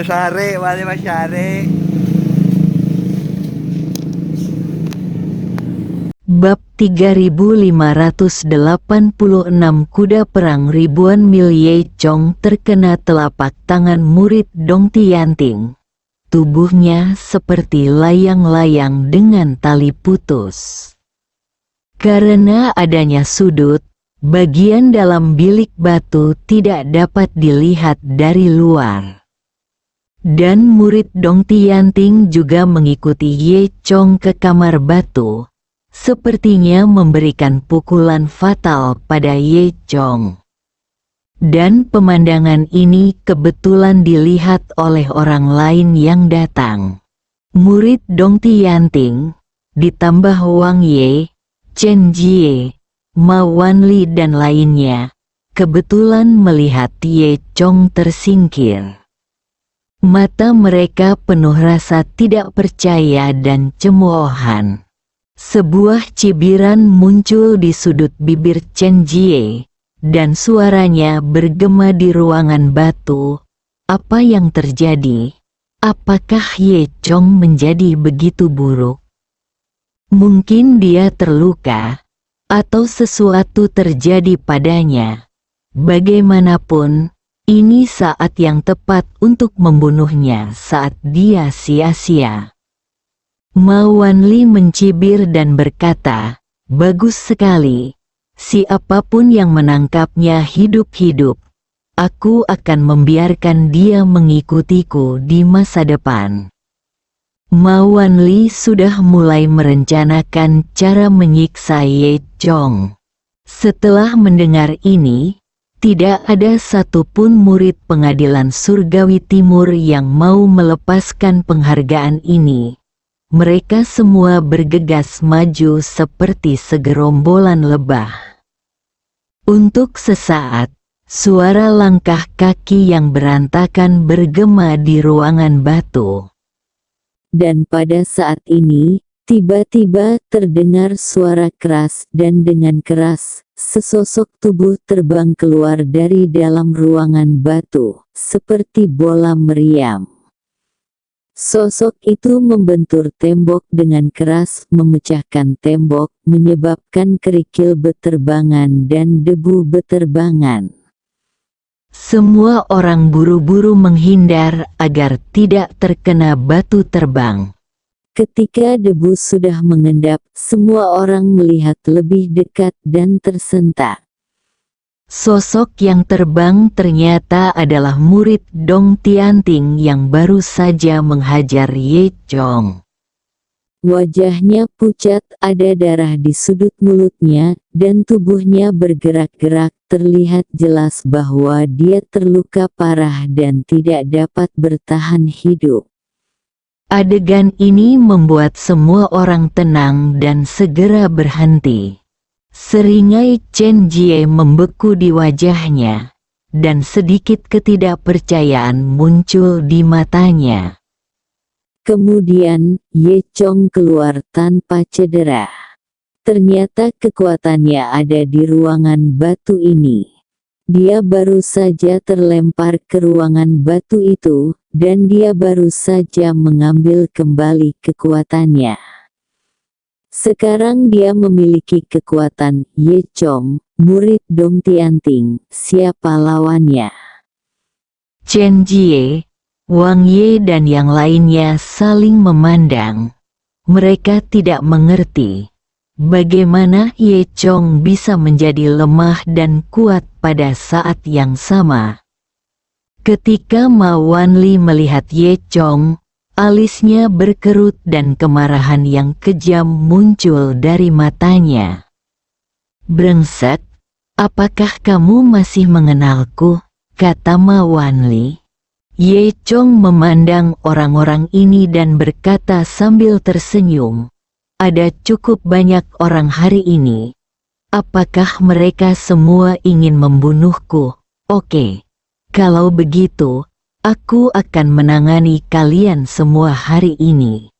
Sare, wali Mas Sare. Bab 3586 Kuda Perang ribuan mil. Ye Chong terkena telapak tangan murid Dong Tianting. Tubuhnya seperti layang-layang dengan tali putus. Karena adanya sudut, bagian dalam bilik batu tidak dapat dilihat dari luar. Dan murid Dong Tianting juga mengikuti Ye Chong ke kamar batu, sepertinya memberikan pukulan fatal pada Ye Chong. Dan pemandangan ini kebetulan dilihat oleh orang lain yang datang. Murid Dong Tianting, ditambah Wang Ye, Chen Jie, Ma Wanli dan lainnya, kebetulan melihat Ye Chong tersingkir. Mata mereka penuh rasa tidak percaya dan cemoohan. Sebuah cibiran muncul di sudut bibir Chen Jie, dan suaranya bergema di ruangan batu. Apa yang terjadi? Apakah Ye Chong menjadi begitu buruk? Mungkin dia terluka, atau sesuatu terjadi padanya. Bagaimanapun, ini saat yang tepat untuk membunuhnya saat dia sia-sia. Ma Wanli mencibir dan berkata, "Bagus sekali. Siapapun yang menangkapnya hidup-hidup, aku akan membiarkan dia mengikutiku di masa depan." Ma Wanli sudah mulai merencanakan cara menyiksa Ye Chong. Setelah mendengar ini, tidak ada satupun murid pengadilan surgawi timur yang mau melepaskan penghargaan ini. Mereka semua bergegas maju seperti segerombolan lebah. Untuk sesaat, suara langkah kaki yang berantakan bergema di ruangan batu. Dan pada saat ini, tiba-tiba terdengar suara keras dan dengan keras, sesosok tubuh terbang keluar dari dalam ruangan batu, seperti bola meriam. Sosok itu membentur tembok dengan keras, memecahkan tembok, menyebabkan kerikil beterbangan dan debu beterbangan. Semua orang buru-buru menghindar agar tidak terkena batu terbang. Ketika debu sudah mengendap, semua orang melihat lebih dekat dan tersentak. Sosok yang terbang ternyata adalah murid Dong Tianting yang baru saja menghajar Ye Chong. Wajahnya pucat, ada darah di sudut mulutnya, dan tubuhnya bergerak-gerak. Terlihat jelas bahwa dia terluka parah dan tidak dapat bertahan hidup. Adegan ini membuat semua orang tenang dan segera berhenti. Seringai Chen Jie membeku di wajahnya, dan sedikit ketidakpercayaan muncul di matanya. Kemudian, Ye Chong keluar tanpa cedera. Ternyata kekuatannya ada di ruangan batu ini. Dia baru saja terlempar ke ruangan batu itu, dan dia baru saja mengambil kembali kekuatannya. Sekarang dia memiliki kekuatan. Ye Chong, murid Dong Tianting, siapa lawannya? Chen Jie, Wang Ye dan yang lainnya saling memandang. Mereka tidak mengerti bagaimana Ye Chong bisa menjadi lemah dan kuat pada saat yang sama. Ketika Ma Wanli melihat Ye Chong, alisnya berkerut dan kemarahan yang kejam muncul dari matanya. "Brengsek, apakah kamu masih mengenalku?" kata Ma Wanli. Ye Chong memandang orang-orang ini dan berkata sambil tersenyum, "Ada cukup banyak orang hari ini. Apakah mereka semua ingin membunuhku? Oke, kalau begitu, aku akan menangani kalian semua hari ini."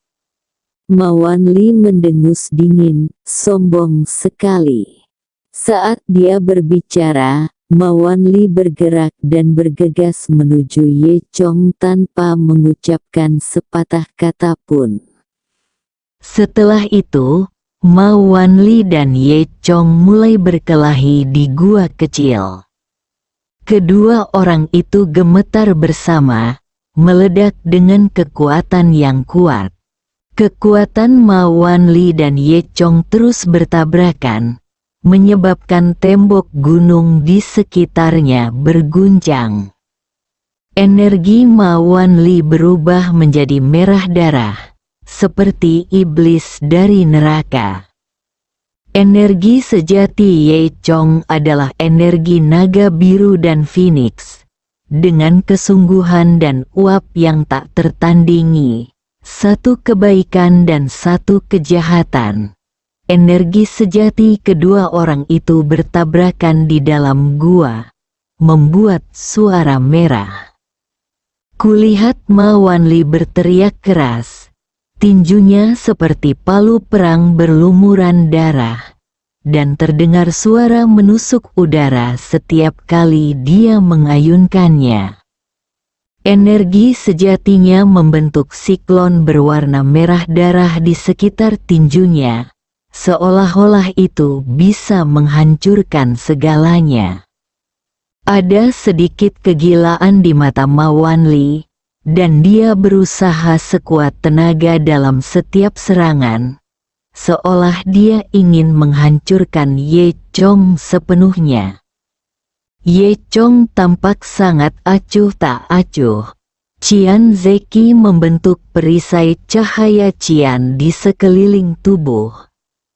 Ma Wanli mendengus dingin, sombong sekali. Saat dia berbicara, Ma Wanli bergerak dan bergegas menuju Ye Chong tanpa mengucapkan sepatah kata pun. Setelah itu, Ma Wanli dan Ye Chong mulai berkelahi di gua kecil. Kedua orang itu gemetar bersama, meledak dengan kekuatan yang kuat. Kekuatan Ma Wanli dan Ye Chong terus bertabrakan, menyebabkan tembok gunung di sekitarnya berguncang. Energi Ma Wanli berubah menjadi merah darah, seperti iblis dari neraka. Energi sejati Ye Chong adalah energi naga biru dan phoenix, dengan kesungguhan dan uap yang tak tertandingi, satu kebaikan dan satu kejahatan. Energi sejati kedua orang itu bertabrakan di dalam gua, membuat suara merah. Kulihat Ma Wanli berteriak keras, tinjunya seperti palu perang berlumuran darah, dan terdengar suara menusuk udara setiap kali dia mengayunkannya. Energi sejatinya membentuk siklon berwarna merah darah di sekitar tinjunya, seolah-olah itu bisa menghancurkan segalanya. Ada sedikit kegilaan di mata Ma Wanli, dan dia berusaha sekuat tenaga dalam setiap serangan, seolah dia ingin menghancurkan Ye Chong sepenuhnya. Ye Chong tampak sangat acuh tak acuh. Qian Zeki membentuk perisai cahaya Qian di sekeliling tubuh.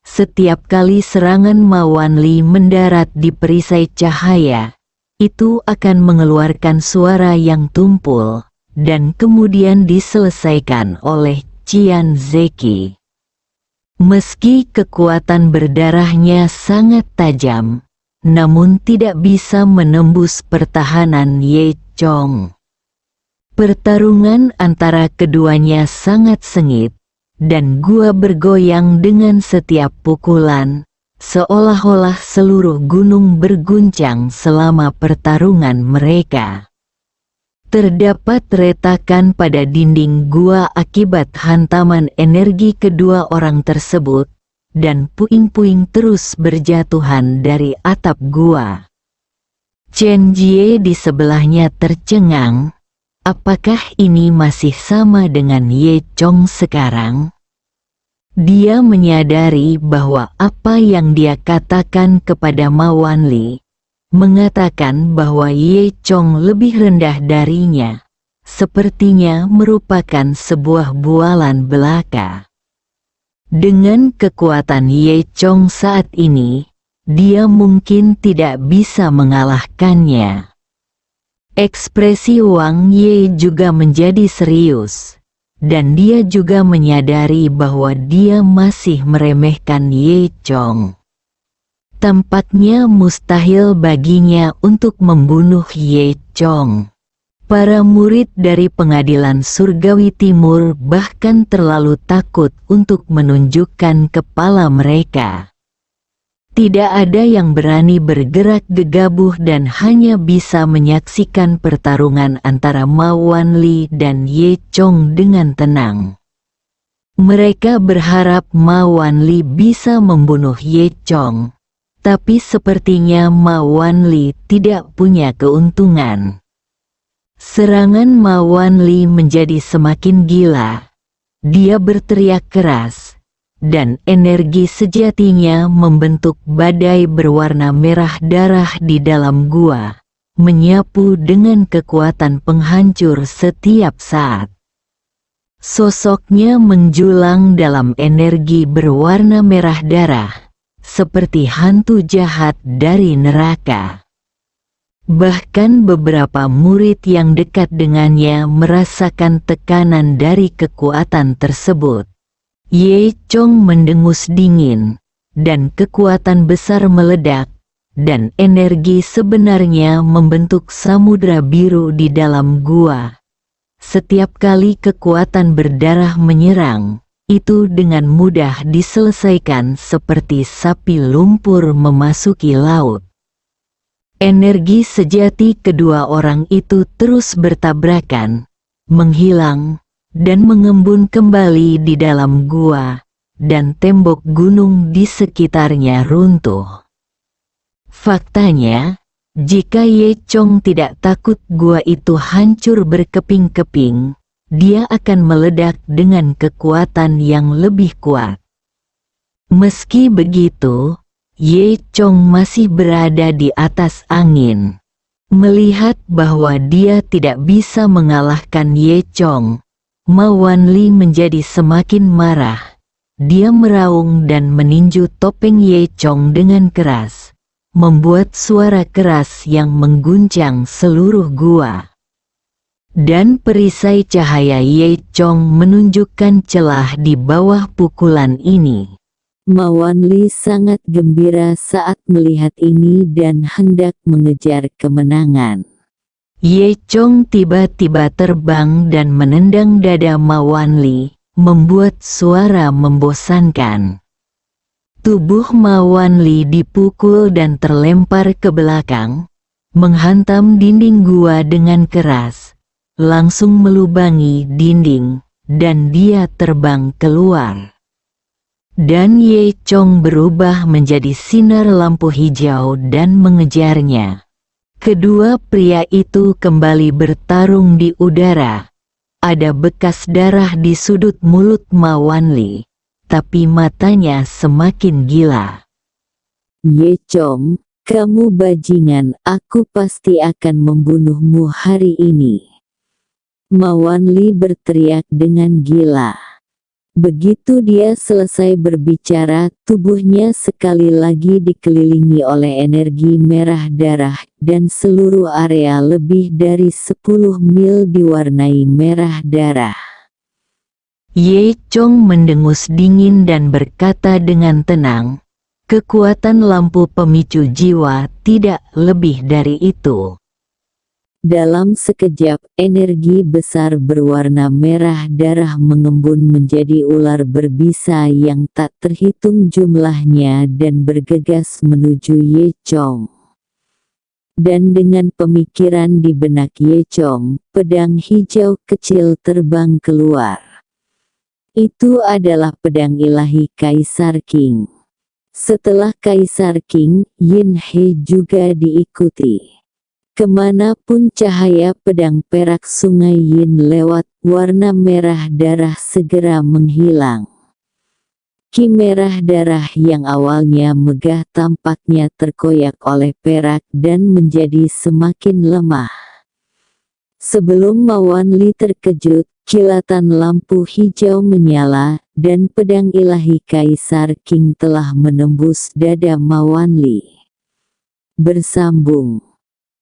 Setiap kali serangan Ma Wanli mendarat di perisai cahaya, itu akan mengeluarkan suara yang tumpul, dan kemudian diselesaikan oleh Qian Zeki. Meski kekuatan berdarahnya sangat tajam, namun tidak bisa menembus pertahanan Ye Chong. Pertarungan antara keduanya sangat sengit, dan gua bergoyang dengan setiap pukulan, seolah-olah seluruh gunung berguncang selama pertarungan mereka. Terdapat retakan pada dinding gua akibat hantaman energi kedua orang tersebut, dan puing-puing terus berjatuhan dari atap gua. Chen Jie di sebelahnya tercengang. Apakah ini masih sama dengan Ye Chong sekarang? Dia menyadari bahwa apa yang dia katakan kepada Ma Wanli, mengatakan bahwa Ye Chong lebih rendah darinya, sepertinya merupakan sebuah bualan belaka. Dengan kekuatan Ye Chong saat ini, dia mungkin tidak bisa mengalahkannya. Ekspresi Wang Ye juga menjadi serius, dan dia juga menyadari bahwa dia masih meremehkan Ye Chong. Tampaknya mustahil baginya untuk membunuh Ye Chong. Para murid dari pengadilan surgawi timur bahkan terlalu takut untuk menunjukkan kepala mereka. Tidak ada yang berani bergerak gegabah dan hanya bisa menyaksikan pertarungan antara Ma Wanli dan Ye Chong dengan tenang. Mereka berharap Ma Wanli bisa membunuh Ye Chong, tapi sepertinya Ma Wanli tidak punya keuntungan. Serangan Ma Wanli menjadi semakin gila. Dia berteriak keras, dan energi sejatinya membentuk badai berwarna merah darah di dalam gua, menyapu dengan kekuatan penghancur setiap saat. Sosoknya menjulang dalam energi berwarna merah darah, seperti hantu jahat dari neraka. Bahkan beberapa murid yang dekat dengannya merasakan tekanan dari kekuatan tersebut. Ye Chong mendengus dingin, dan kekuatan besar meledak, dan energi sebenarnya membentuk samudra biru di dalam gua. Setiap kali kekuatan berdarah menyerang, itu dengan mudah diselesaikan seperti sapi lumpur memasuki laut. Energi sejati kedua orang itu terus bertabrakan, menghilang, dan mengembun kembali di dalam gua, dan tembok gunung di sekitarnya runtuh. Faktanya, jika Ye Chong tidak takut gua itu hancur berkeping-keping, dia akan meledak dengan kekuatan yang lebih kuat. Meski begitu, Ye Chong masih berada di atas angin. Melihat bahwa dia tidak bisa mengalahkan Ye Chong, Ma Wanli menjadi semakin marah. Dia meraung dan meninju topeng Ye Chong dengan keras, membuat suara keras yang mengguncang seluruh gua. Dan perisai cahaya Ye Chong menunjukkan celah di bawah pukulan ini. Ma Wanli sangat gembira saat melihat ini dan hendak mengejar kemenangan. Ye Chong tiba-tiba terbang dan menendang dada Ma Wanli, membuat suara membosankan. Tubuh Ma Wanli dipukul dan terlempar ke belakang, menghantam dinding gua dengan keras, langsung melubangi dinding, dan dia terbang keluar. Dan Ye Chong berubah menjadi sinar lampu hijau dan mengejarnya. Kedua pria itu kembali bertarung di udara. Ada bekas darah di sudut mulut Ma Wanli, tapi matanya semakin gila. Ye Chong, kamu bajingan, aku pasti akan membunuhmu hari ini. Ma Wanli berteriak dengan gila. Begitu dia selesai berbicara, tubuhnya sekali lagi dikelilingi oleh energi merah darah, dan seluruh area lebih dari 10 mil diwarnai merah darah. Ye Chong mendengus dingin dan berkata dengan tenang, kekuatan lampu pemicu jiwa tidak lebih dari itu. Dalam sekejap, energi besar berwarna merah darah mengembun menjadi ular berbisa yang tak terhitung jumlahnya dan bergegas menuju Ye Chong. Dan dengan pemikiran di benak Ye Chong, pedang hijau kecil terbang keluar. Itu adalah pedang ilahi Kaisar Qing. Setelah Kaisar Qing, Yin He juga diikuti. Kemanapun cahaya pedang perak Sungai Yin lewat, warna merah darah segera menghilang. Ki merah darah yang awalnya megah tampaknya terkoyak oleh perak dan menjadi semakin lemah. Sebelum Ma Wanli terkejut, kilatan lampu hijau menyala, dan pedang ilahi Kaisar Qing telah menembus dada Ma Wanli. Bersambung.